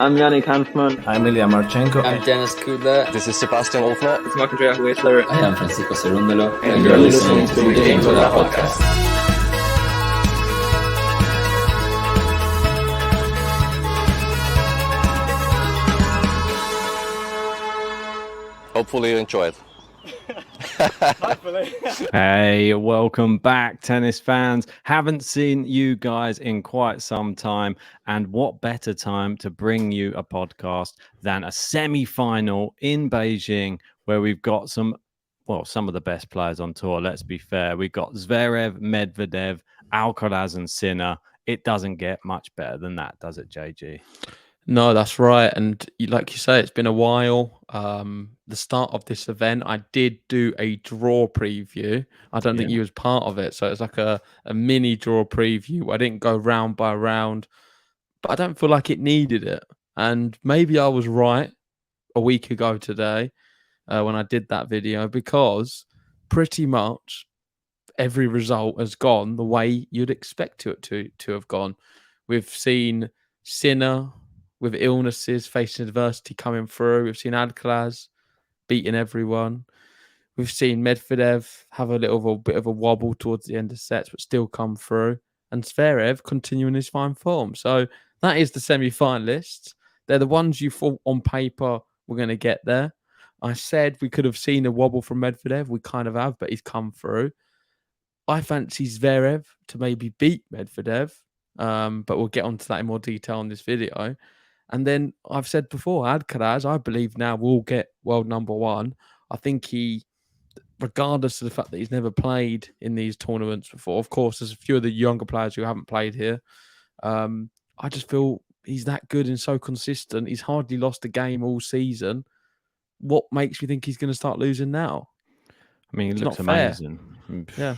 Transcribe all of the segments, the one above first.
I'm Jannik Hanfman. I'm Ilya Marchenko. I'm Dennis Kudla. This is Sebastian Olfner. It's Mark Andrea Whistler. I am Francisco Cerundolo. And you're listening to the gametolovepodcast. Hopefully you enjoy it. Hey, welcome back, tennis fans. Haven't seen you guys in quite some time, and what better time to bring you a podcast than a semi-final in Beijing, where we've got some of the best players on tour. Let's be fair. We've got Zverev, Medvedev, Alcaraz, and Sinner. It doesn't get much better than that, does it, JG? No, that's right. And like you say, it's been a while. The start of this event, I did do a draw preview. I don't think you was part of it. So it's like a mini draw preview. I didn't go round by round, but I don't feel like it needed it. And maybe I was right a week ago today when I did that video, because pretty much every result has gone the way you'd expect it to have gone. We've seen Sinner with illnesses, facing adversity coming through. We've seen Alcaraz beating everyone. We've seen Medvedev have a bit of a wobble towards the end of sets, but still come through. And Zverev continuing his fine form. So that is the semi-finalists. They're the ones you thought on paper were going to get there. I said we could have seen a wobble from Medvedev. We kind of have, but he's come through. I fancy Zverev to maybe beat Medvedev, but we'll get onto that in more detail in this video. And then I've said before, Alcaraz, I believe now will get world number one. I think he, regardless of the fact that he's never played in these tournaments before, of course, there's a few of the younger players who haven't played here. I just feel he's that good and so consistent. He's hardly lost a game all season. What makes me think he's going to start losing now? I mean, he looks amazing. Yeah.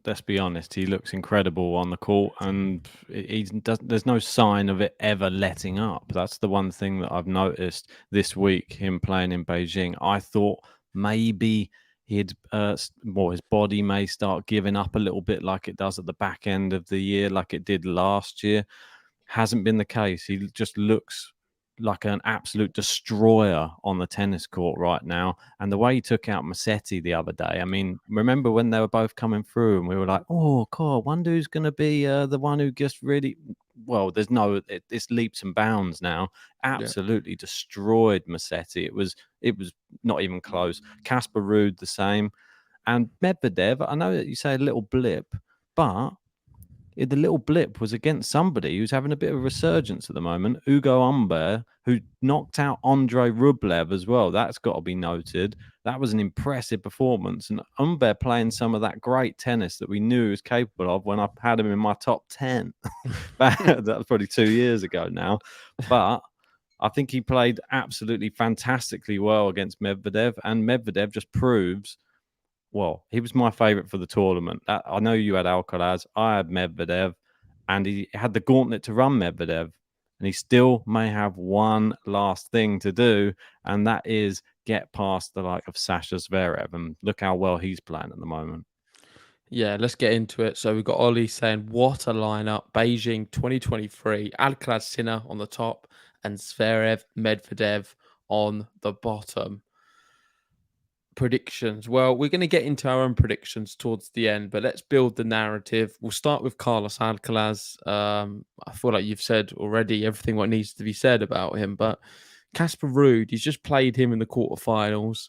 Let's be honest, he looks incredible on the court, and there's no sign of it ever letting up. That's the one thing that I've noticed this week, him playing in Beijing. I thought maybe his body may start giving up a little bit, like it does at the back end of the year, like it did last year. Hasn't been the case. He just looks like an absolute destroyer on the tennis court right now. And the way he took out Musetti the other day, I mean, remember when they were both coming through and we were like, oh, God, I wonder who's going to be the one who just really, it's leaps and bounds now. Absolutely destroyed Musetti. It was not even close. Casper Ruud, the same. And Medvedev, I know that you say a little blip, but the little blip was against somebody who's having a bit of a resurgence at the moment, Ugo Humbert, who knocked out Andrei Rublev as well. That's got to be noted. That was an impressive performance. And Humbert playing some of that great tennis that we knew he was capable of when I had him in my top 10. That was probably 2 years ago now. But I think he played absolutely fantastically well against Medvedev. And Medvedev just proves, well, he was my favourite for the tournament. I know you had Alcaraz, I had Medvedev, and he had the gauntlet to run Medvedev. And he still may have one last thing to do, and that is get past the like of Sasha Zverev. And look how well he's playing at the moment. Yeah, let's get into it. So we've got Ollie saying, what a lineup. Beijing 2023. Alcaraz, Sinner on the top, and Zverev, Medvedev on the bottom. Predictions. Well, we're going to get into our own predictions towards the end, but let's build the narrative. We'll start with Carlos Alcaraz. I feel like you've said already everything what needs to be said about him, but Casper Ruud, he's just played him in the quarterfinals.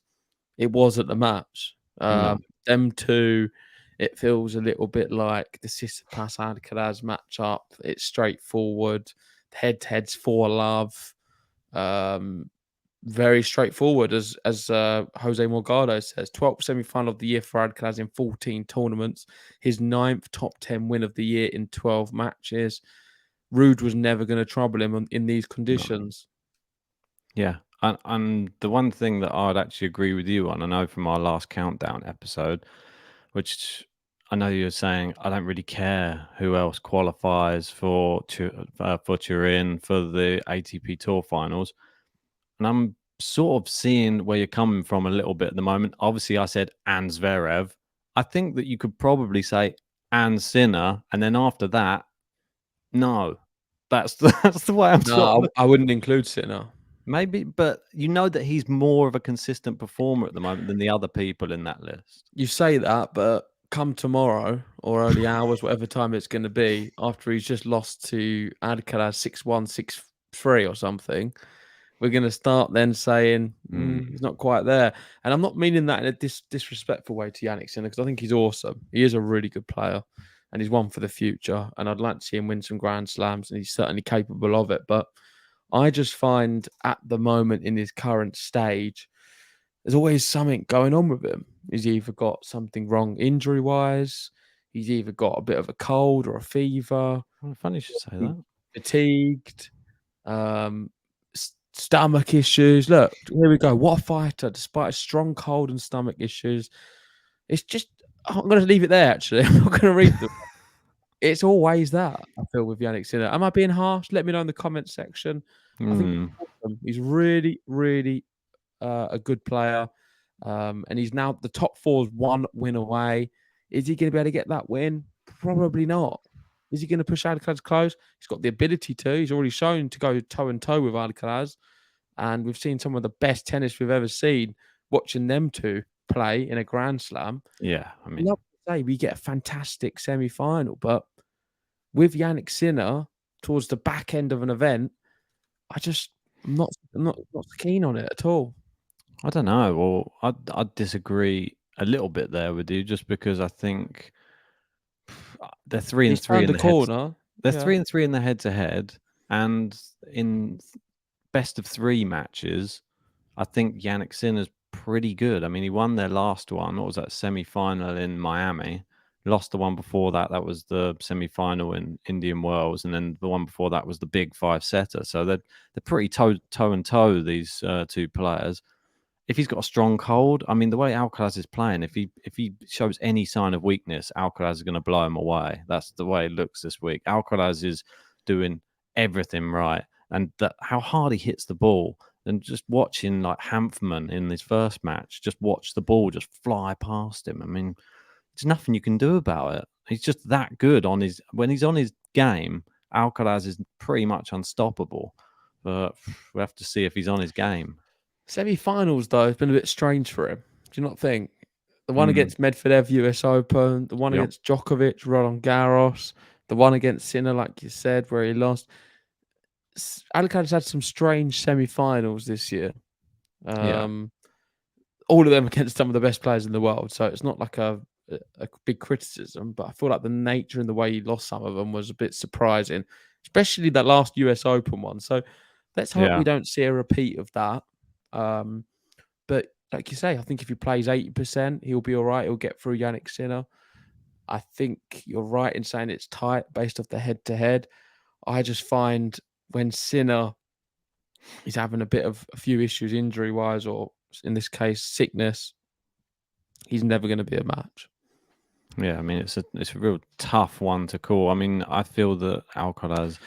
It wasn't the match. Them two, it feels a little bit like the Tsitsipas Alcaraz matchup. It's straightforward. Head-to-heads for love. Very straightforward, as Jose Morgado says. 12th semi-final of the year for Alcaraz in 14 tournaments. His 9th top 10 win of the year in 12 matches. Ruud was never going to trouble him in these conditions. No. Yeah, and the one thing that I'd actually agree with you on, I know from our last countdown episode, which I know you're saying I don't really care who else qualifies for Turin for the ATP Tour finals. And I'm sort of seeing where you're coming from a little bit at the moment. Obviously, I said, and Zverev. I think that you could probably say, and Sinner. And then after that, no. That's the way I'm No, I wouldn't include Sinner. Maybe, but you know that he's more of a consistent performer at the moment than the other people in that list. You say that, but come tomorrow or early hours, whatever time it's going to be, after he's just lost to Alcaraz 6-1, 6-3 or something, we're going to start then saying he's not quite there. And I'm not meaning that in a disrespectful way to Jannik Sinner, because I think he's awesome. He is a really good player and he's one for the future. And I'd like to see him win some Grand Slams, and he's certainly capable of it. But I just find at the moment in his current stage, there's always something going on with him. He's either got something wrong injury-wise, he's either got a bit of a cold or a fever, Well, funny you should say that. fatigued, stomach issues. Look, here we go. What a fighter, despite a strong cold and stomach issues. It's just, I'm going to leave it there, actually. I'm not going to read them. It's always that, I feel, with Jannik Sinner. Am I being harsh? Let me know in the comment section. I think he's really, really a good player. And he's now the top four's one win away. Is he going to be able to get that win? Probably not. Is he going to push Alcaraz close? He's got the ability to. He's already shown to go toe and toe with Alcaraz. And we've seen some of the best tennis we've ever seen watching them two play in a Grand Slam. Yeah, I mean, I'd say we get a fantastic semi-final, but with Jannik Sinner towards the back end of an event, I'm not keen on it at all. I don't know. Well, I'd disagree a little bit there with you, just because I think they're 3-3 in the corner. They're 3-3 in the head-to-head, and in best of 3 matches, I think Jannik Sinner's pretty good. I mean, he won their last one. What was that, semi-final in Miami? Lost the one before that. That was the semi-final in Indian Wells, and then the one before that was the big 5-setter. So they're pretty toe and toe, these two players. If he's got a strong cold, I mean, the way Alcaraz is playing, if he shows any sign of weakness, Alcaraz is going to blow him away. That's the way it looks this week. Alcaraz is doing everything right, and how hard he hits the ball. And just watching like Hanfman in his first match, just watch the ball just fly past him. I mean, there's nothing you can do about it. He's just that good when he's on his game. Alcaraz is pretty much unstoppable. But we have to see if he's on his game. Semi-finals, though, has been a bit strange for him. Do you not think? The one against Medvedev, US Open, the one against Djokovic, Roland Garros, the one against Sinner, like you said, where he lost. Alcaraz had some strange semi-finals this year. All of them against some of the best players in the world. So it's not like a big criticism, but I feel like the nature and the way he lost some of them was a bit surprising, especially that last US Open one. So let's hope we don't see a repeat of that. But like you say, I think if he plays 80%, he'll be all right. He'll get through Jannik Sinner. I think you're right in saying it's tight based off the head-to-head. I just find when Sinner is having a few issues injury-wise, or in this case, sickness, he's never going to be a match. Yeah, I mean, it's a real tough one to call. I mean, I feel that Alcaraz,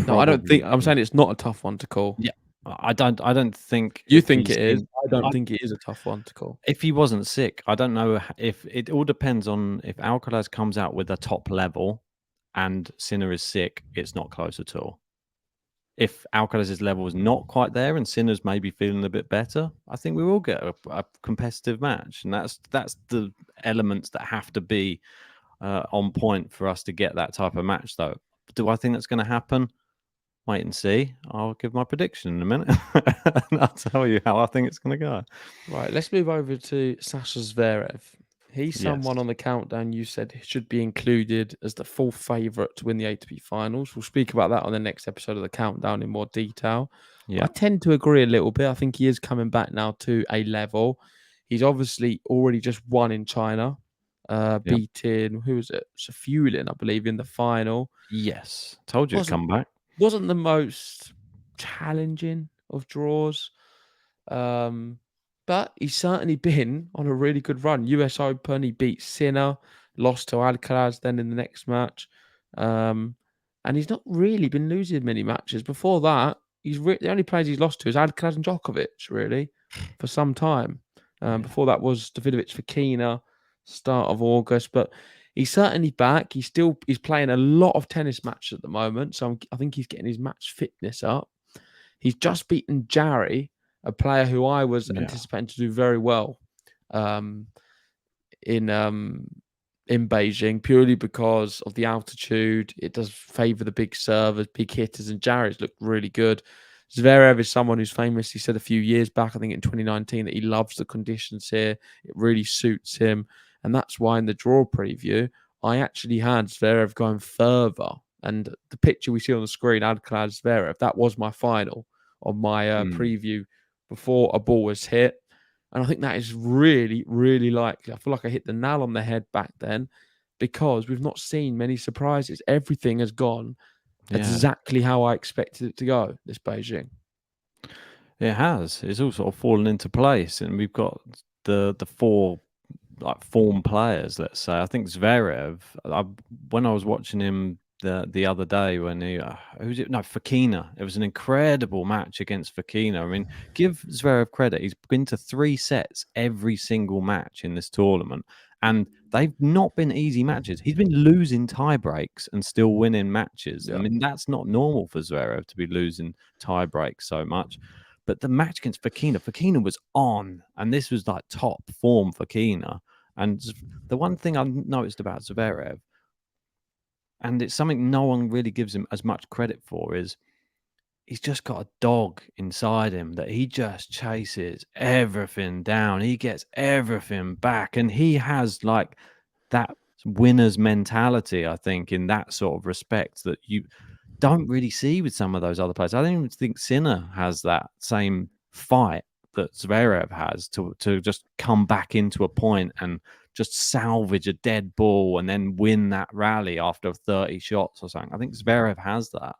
No, I don't think. I'm saying it's not a tough one to call. Yeah, I don't think you think it is. I don't think it is a tough one to call. If he wasn't sick, I don't know if it all depends on if Alcaraz comes out with a top level and Sinner is sick, it's not close at all. If Alcaraz's level is not quite there and Sinner's maybe feeling a bit better, I think we will get a competitive match, and that's the elements that have to be on point for us to get that type of match. Though, do I think that's going to happen? Wait and see. I'll give my prediction in a minute, and I'll tell you how I think it's going to go. Right, let's move over to Sasha Zverev. He's someone on the countdown you said should be included as the full favourite to win the ATP finals. We'll speak about that on the next episode of the countdown in more detail. Yeah. I tend to agree a little bit. I think he is coming back now to a level. He's obviously already just won in China, beating, who was it? Shafulin, I believe, in the final. Yes. Told you to come back. Wasn't the most challenging of draws. But he's certainly been on a really good run. US Open, he beat Sinner, lost to Alcaraz then in the next match. And he's not really been losing many matches. Before that, the only players he's lost to is Alcaraz and Djokovic, really, for some time. Before that was Davidovich Fokina, start of August. But he's certainly back. He's playing a lot of tennis matches at the moment, so I think he's getting his match fitness up. He's just beaten Jarry, a player who I was anticipating to do very well um, in Beijing, purely because of the altitude. It does favour the big servers, big hitters, and Jarry's looked really good. Zverev is someone who's famous. He said a few years back, I think in 2019, that he loves the conditions here. It really suits him. And that's why in the draw preview, I actually had Zverev going further. And the picture we see on the screen, Alcaraz Zverev, that was my final on my preview before a ball was hit. And I think that is really, really likely. I feel like I hit the nail on the head back then because we've not seen many surprises. Everything has gone exactly how I expected it to go this Beijing. It has. It's all sort of fallen into place, and we've got the four like form players. Let's say I think Zverev. When I was watching him the other day when he who's it? No, Fokina. It was an incredible match against Fokina. I mean, give Zverev credit. He's been to 3 sets every single match in this tournament, and they've not been easy matches. He's been losing tie breaks and still winning matches. Yeah. I mean, that's not normal for Zverev to be losing tie breaks so much. But the match against Fokina was on, and this was like top form Fokina. And the one thing I noticed about Zverev, and it's something no one really gives him as much credit for, is he's just got a dog inside him that he just chases everything down. He gets everything back, and he has like that winner's mentality, I think, in that sort of respect that you don't really see with some of those other players. I don't even think Sinner has that same fight that Zverev has to just come back into a point and just salvage a dead ball and then win that rally after 30 shots or something. I think Zverev has that,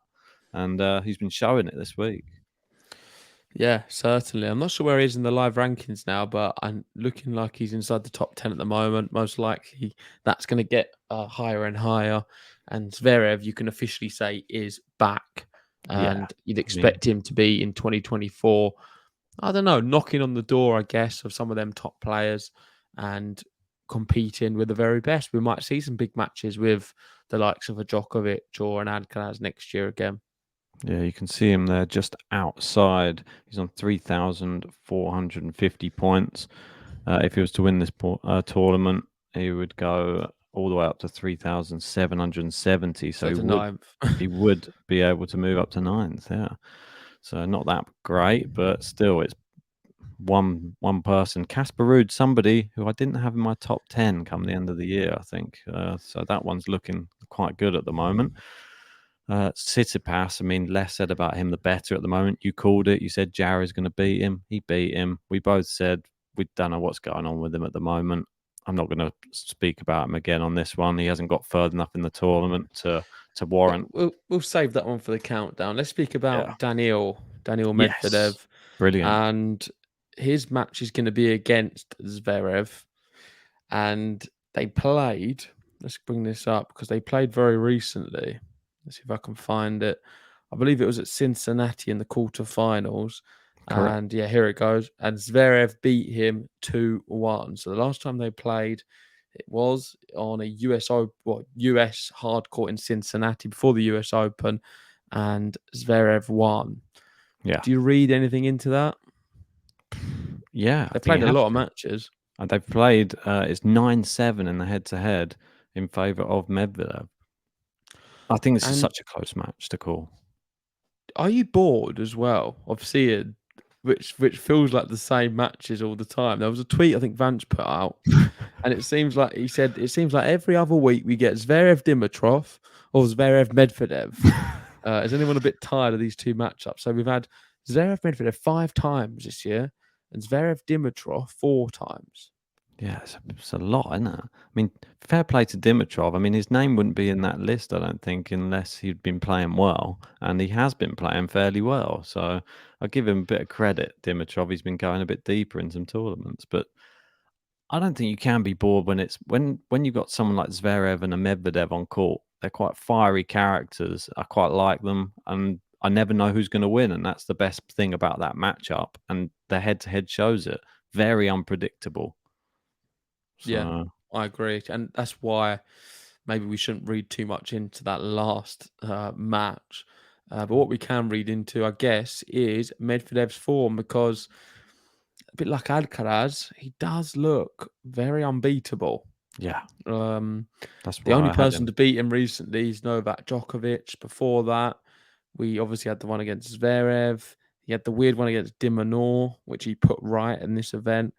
and he's been showing it this week. Yeah, certainly. I'm not sure where he is in the live rankings now, but I'm looking like he's inside the top 10 at the moment. Most likely that's going to get higher and higher. And Zverev, you can officially say, is back. And you'd expect him to be in 2024, I don't know, knocking on the door, I guess, of some of them top players and competing with the very best. We might see some big matches with the likes of a Djokovic or an Alcaraz next year again. Yeah, you can see him there just outside. He's on 3,450 points. If he was to win this tournament, he would go all the way up to 3,770. So he would be able to move up to 9th. Yeah. So not that great, but still, it's one person. Casper Ruud, somebody who I didn't have in my top 10 come the end of the year, I think. So that one's looking quite good at the moment. Tsitsipas, I mean, less said about him, the better at the moment. You called it. You said Jarry's going to beat him. He beat him. We both said we don't know what's going on with him at the moment. I'm not going to speak about him again on this one. He hasn't got further enough in the tournament to warrant. We'll save that one for the countdown. Let's speak about Daniil Medvedev. Yes. Brilliant. And his match is going to be against Zverev. And they played, let's bring this up because they played very recently. Let's see if I can find it. I believe it was at Cincinnati in the quarterfinals. Correct. And yeah, here it goes. And Zverev beat him 2-1. So the last time they played, it was on a US hard court in Cincinnati before the US Open, and Zverev won. Yeah. Do you read anything into that? Yeah. They played a lot of matches. And they've played, it's 9-7 in the head-to-head in favour of Medvedev. I think this is such a close match to call. Are you bored as well of seeing which feels like the same matches all the time? There was a tweet I think Vance put out, and it seems like he said it seems like every other week we get Zverev Dimitrov or Zverev Medvedev. Is anyone a bit tired of these two matchups? So we've had Zverev Medvedev 5 times this year, and Zverev Dimitrov 4 times. Yeah, it's a lot, isn't it? I mean, fair play to Dimitrov. I mean, his name wouldn't be in that list, I don't think, unless he'd been playing well. And he has been playing fairly well. So I'll give him a bit of credit, Dimitrov. He's been going a bit deeper in some tournaments. But I don't think you can be bored when you've got someone like Zverev and a Medvedev on court. They're quite fiery characters. I quite like them. And I never know who's going to win. And that's the best thing about that matchup. And the head-to-head shows it. Very unpredictable. So, yeah, I agree, and that's why maybe we shouldn't read too much into that last match. But what we can read into, I guess, is Medvedev's form, because a bit like Alcaraz, he does look very unbeatable. Yeah, Um, that's the why only I had person him. to beat him recently is Novak Djokovic. Before that, we obviously had the one against Zverev. He had the weird one against Dimonor, which he put right in this event.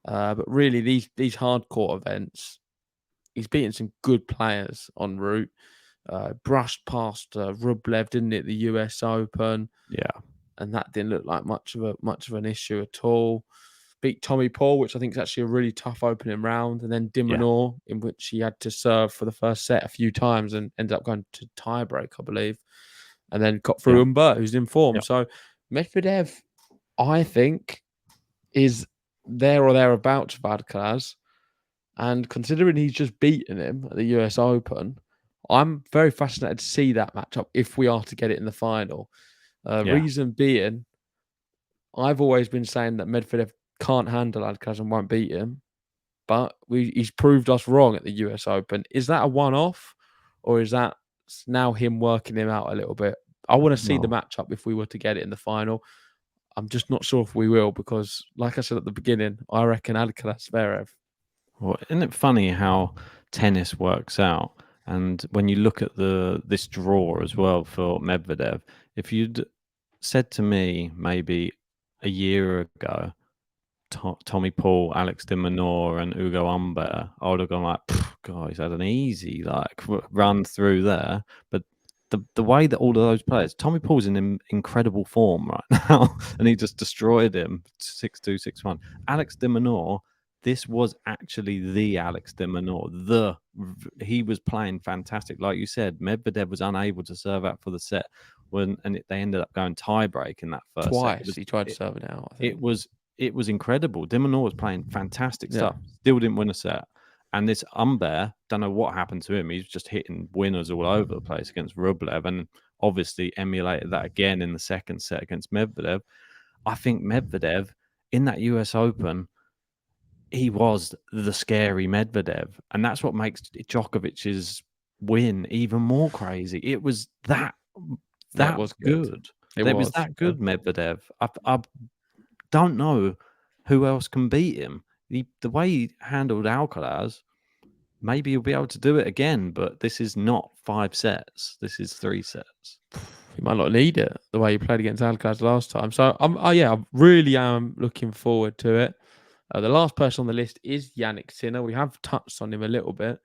But really, these hardcore events, he's beaten some good players en route. Brushed past Rublev, didn't it? The US Open, Yeah, and that didn't look like much of an issue at all. Beat Tommy Paul, which I think is actually a really tough opening round, and then yeah, Dimonor, in which he had to serve for the first set a few times and ended up going to tiebreak, I believe, and then got through yeah, Humbert, who's in form. yeah. So Medvedev, I think, is there or thereabouts for Alcaraz. And considering he's just beaten him at the US Open, I'm very fascinated to see that matchup if we are to get it in the final. Yeah. Reason being, I've always been saying that Medvedev can't handle Alcaraz and won't beat him, but he's proved us wrong at the US Open. Is that a one-off, or is that now him working him out a little bit? I want to see the Well, matchup if we were to get it in the final. I'm just not sure if we will, because, like I said at the beginning, I reckon Alcaraz Zverev. well, isn't it funny how tennis works out? And when you look at this draw as well for Medvedev, if you'd said to me maybe a year ago, Tommy Paul, Alex de Minaur, and Ugo Humbert, I would have gone like, God, he's had an easy run through there. But the way that all of those players, Tommy Paul's in incredible form right now, and he just destroyed him 6-2, 6-1. Alex de Minaur, this was actually the Alex de Minaur. He was playing fantastic, like you said. Medvedev was unable to serve out for the set they ended up going tiebreak in that first set. Twice he tried to serve it out, I think. It was incredible. Dimonor was playing fantastic Yeah. stuff. Still didn't win a set. And this Humbert, don't know what happened to him. He's just hitting winners all over the place against Rublev, and obviously emulated that again in the second set against Medvedev. I think Medvedev in that US Open, he was the scary Medvedev, and that's what makes Djokovic's win even more crazy. It was that Yeah, it was good. good. It It was was. that good, Medvedev. I don't know who else can beat him. The way he handled Alcaraz, maybe he'll be able to do it again, but this is not 5 sets. This is 3 sets. He might not need it the way he played against Alcaraz last time. So I really am looking forward to it. The last person on the list is Jannik Sinner. We have touched on him a little bit,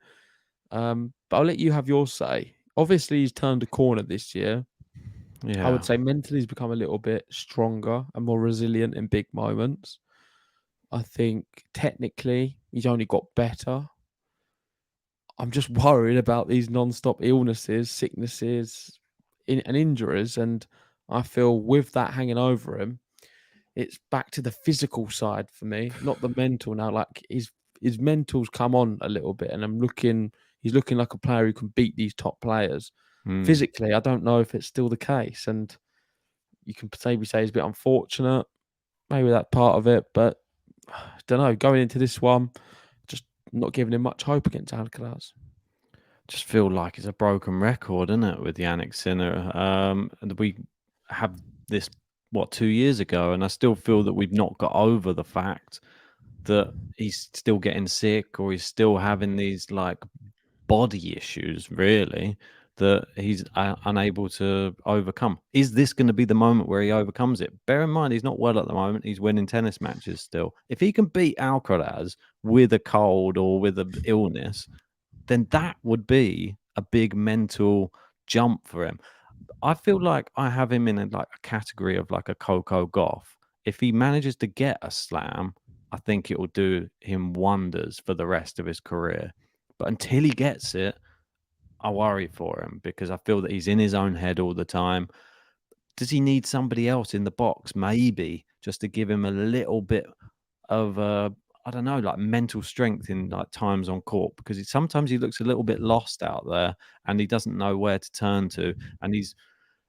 but I'll let you have your say. Obviously, he's turned a corner this year. Yeah. I would say mentally he's become a little bit stronger and more resilient in big moments. I think technically he's only got better. I'm just worried about these non-stop illnesses, sicknesses, and injuries, and I feel with that hanging over him, it's back to the physical side for me, not the mental now. Like his mental's come on a little bit, and he's looking like a player who can beat these top players. Mm. Physically, I don't know if it's still the case, and you can maybe say he's a bit unfortunate, maybe that part of it, but I don't know. Going into this one, just not giving him much hope against Alcaraz. Just feel like it's a broken record, isn't it, with Jannik Sinner? And we have this 2 years ago, and I still feel that we've not got over the fact that he's still getting sick, or he's still having these like body issues, really, that he's unable to overcome. Is this going to be the moment where he overcomes it? Bear in mind, he's not well at the moment. He's winning tennis matches still. If he can beat Alcaraz with a cold or with an illness, then that would be a big mental jump for him. I feel like I have him in a category of like a Coco Gauff. If he manages to get a slam, I think it will do him wonders for the rest of his career. But until he gets it, I worry for him because I feel that he's in his own head all the time. Does he need somebody else in the box? Maybe just to give him a little bit of I don't know, like mental strength in like times on court, because sometimes he looks a little bit lost out there and he doesn't know where to turn to, and he's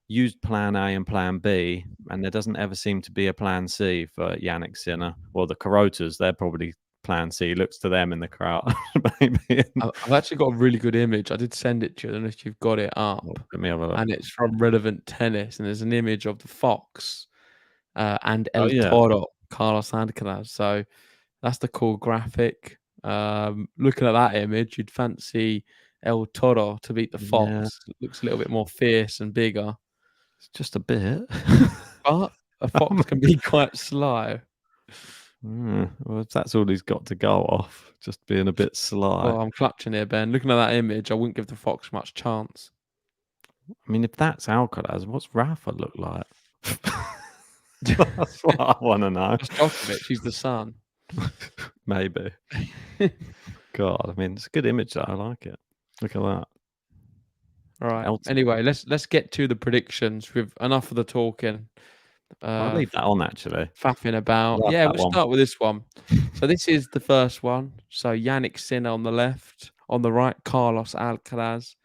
used plan A and plan B, and there doesn't ever seem to be a plan C for Jannik Sinner. Well, the Carotas, they're probably plan C. Looks to them in the crowd. Maybe. I've actually got a really good image. I did send it to you. I don't know if you've got it up. Let me have a look. And it's from Relevant Tennis, and there's an image of the fox and El yeah. Toro, Carlos Alcaraz. So that's the cool graphic. Looking at that image, you'd fancy El Toro to beat the fox. Yeah. It looks a little bit more fierce and bigger. It's just a bit. But a fox can be quite slow. Well, if that's all he's got to go off, just being a bit sly. Well, I'm clutching here, Ben. Looking at that image, I wouldn't give the fox much chance. I mean, if that's Alcaraz, what's Rafa look like? That's what I want to know. That's Djokovic. He's the son. Maybe. God, I mean, it's a good image, though. I like it. Look at that. All right. Elton. Anyway, let's get to the predictions. With enough of the talking. I'll leave that on, actually. Faffing about. Love Yeah, that we'll one. start with this one. So this is the first one. So Jannik Sinner on the left, on the right, Carlos Alcaraz.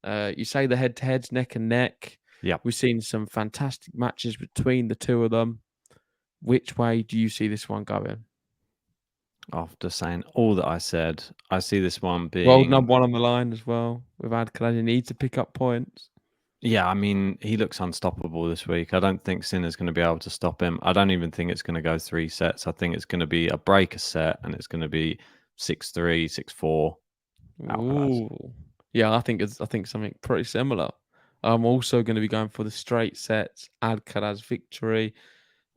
You say the head-to-heads, neck and neck. Yeah. We've seen some fantastic matches between the two of them. Which way do you see this one going? After saying all that I said, I see this one being... Well, number one on the line as well. With Alcaraz, he needs to pick up points. Yeah, I mean, he looks unstoppable this week. I don't think Sinner's going to be able to stop him. I don't even think it's going to go 3 sets. I think it's going to be a break a set, and it's going to be 6-3, 6-4. Ooh. Yeah, I think something pretty similar. I'm also going to be going for the straight sets, Alcaraz victory.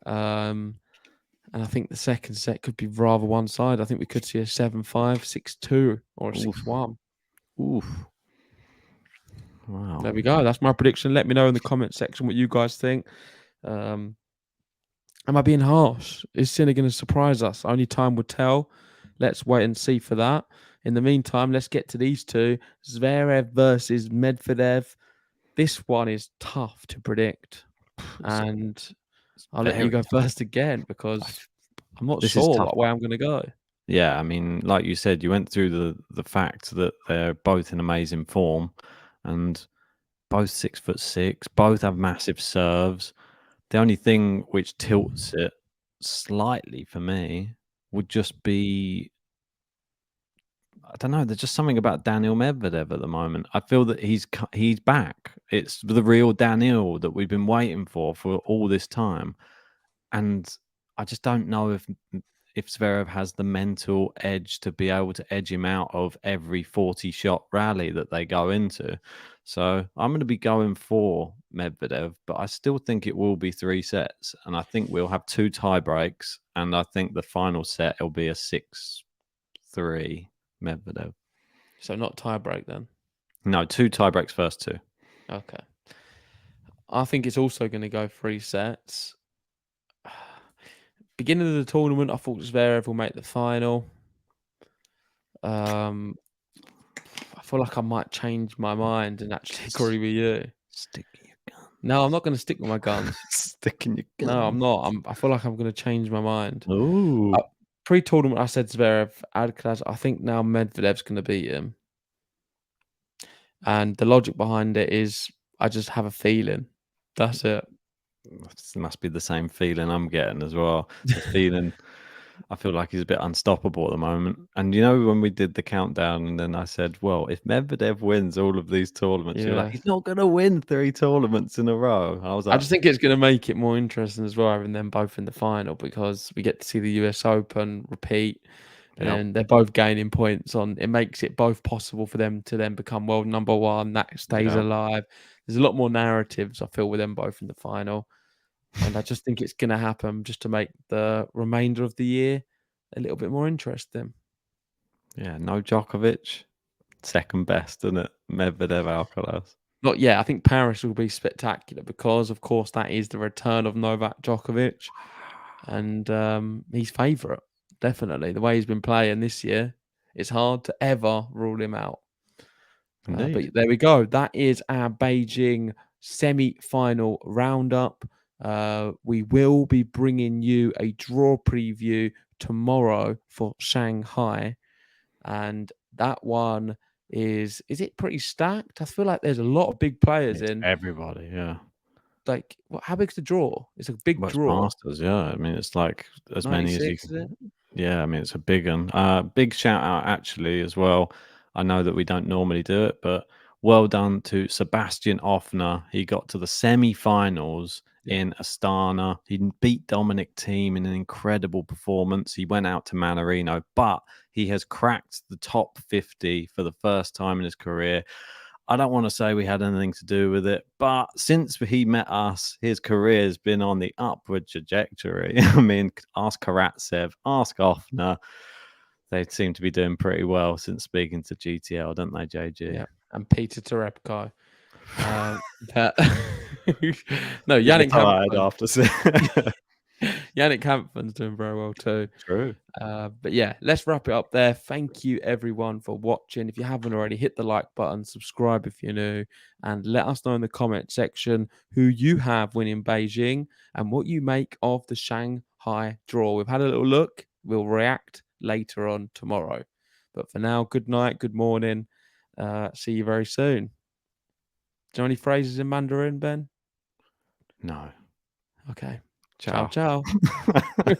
And I think the second set could be rather one side. I think we could see a 7-5, 6-2, or a 6-1. Oof. Wow. There we go. That's my prediction. Let me know in the comment section what you guys think. Am I being harsh? Is Sinner going to surprise us? Only time will tell. Let's wait and see for that. In the meantime, let's get to these two. Zverev versus Medvedev. This one is tough to predict. And I'll let you go first again because I'm not sure what way I'm going to go. Yeah, I mean, like you said, you went through the fact that they're both in amazing form and both 6'6", both have massive serves. The only thing which tilts it slightly for me would just be, I don't know, there's just something about Daniil Medvedev at the moment. I feel that he's back. It's the real Daniil that we've been waiting for all this time. And I just don't know if Zverev has the mental edge to be able to edge him out of every 40-shot rally that they go into. So I'm going to be going for Medvedev, but I still think it will be 3 sets. And I think we'll have 2 tie breaks. And I think the final set will be a 6-3 Medvedev. So not tie break then? No, 2 tie breaks, first 2. Okay. I think it's also going to go 3 sets. Beginning of the tournament, I thought Zverev will make the final. I feel like I might change my mind and actually agree with you. Stick your gun. No, I'm not going to stick with my guns. Sticking your gun. No, I'm not. I feel like I'm going to change my mind. Ooh. Pre-tournament, I said Zverev, Alcaraz. I think now Medvedev's going to beat him. And the logic behind it is I just have a feeling. That's it. It must be the same feeling I'm getting as well. The feeling, I feel like he's a bit unstoppable at the moment. And you know, when we did the countdown, and then I said, well, if Medvedev wins all of these tournaments, you're like, he's not going to win 3 tournaments in a row. I was like, I just think it's going to make it more interesting as well, having them both in the final, because we get to see the US Open repeat. And they're both gaining points on. It makes it both possible for them to then become world number 1. That stays alive. There's a lot more narratives, I feel, with them both in the final. And I just think it's going to happen just to make the remainder of the year a little bit more interesting. Yeah, no Djokovic. Second best, isn't it? Medvedev, Alcaraz. Not yet. I think Paris will be spectacular because, of course, that is the return of Novak Djokovic. And he's favourite. Definitely. The way he's been playing this year, it's hard to ever rule him out. But there we go. That is our Beijing semi-final roundup. We will be bringing you a draw preview tomorrow for Shanghai. And that one is it pretty stacked? I feel like there's a lot of big players in. Everybody, yeah. Like, how big's the draw? It's a big draw. Masters, yeah. I mean, it's like as many as you can. Yeah, I mean, it's a big one. Big shout out, actually, as well. I know that we don't normally do it, but well done to Sebastian Offner. He got to the semi-finals in Astana. He beat Dominic Thiem in an incredible performance. He went out to Manarino, but he has cracked the top 50 for the first time in his career. I don't want to say we had anything to do with it, but since he met us, his career has been on the upward trajectory. I mean, ask Karatsev, ask Offner. They seem to be doing pretty well since speaking to GTL, don't they, JG? Yeah, and Peter Torebko. But no, You'll be Jannik tired Hampman. after. Yannick Hampman's doing very well too. True. But yeah, let's wrap it up there. Thank you everyone for watching. If you haven't already, hit the like button, subscribe if you're new, and let us know in the comment section who you have winning Beijing and what you make of the Shanghai draw. We've had a little look. We'll react later on tomorrow. But for now, good night, good morning. See you very soon. Do you know any phrases in Mandarin, Ben? No. Okay. Ciao. Ciao, ciao.